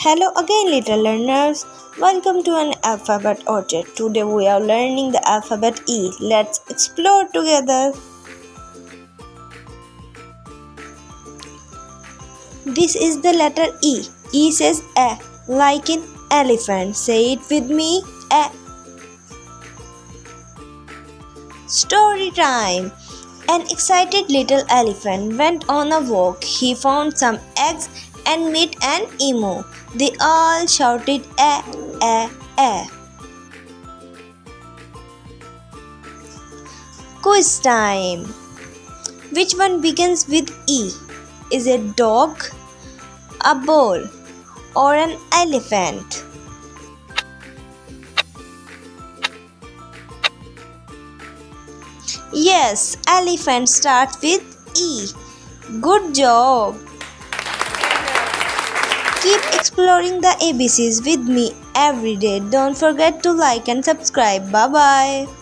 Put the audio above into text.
Hello again, little learners. Welcome to an alphabet orchard. Today we are learning the alphabet E. Let's explore together. This is the letter E. E says A, like in elephant. Say it with me. A. Story time. An excited little elephant went on a walk. He found some eggs and met an emu. They all shouted A, A, A. Quiz time. Which one begins with E? Is it dog, a bull, or an elephant? Yes, elephant starts with E. Good job. Keep exploring the ABCs with me every day. Don't forget to like and subscribe. Bye bye.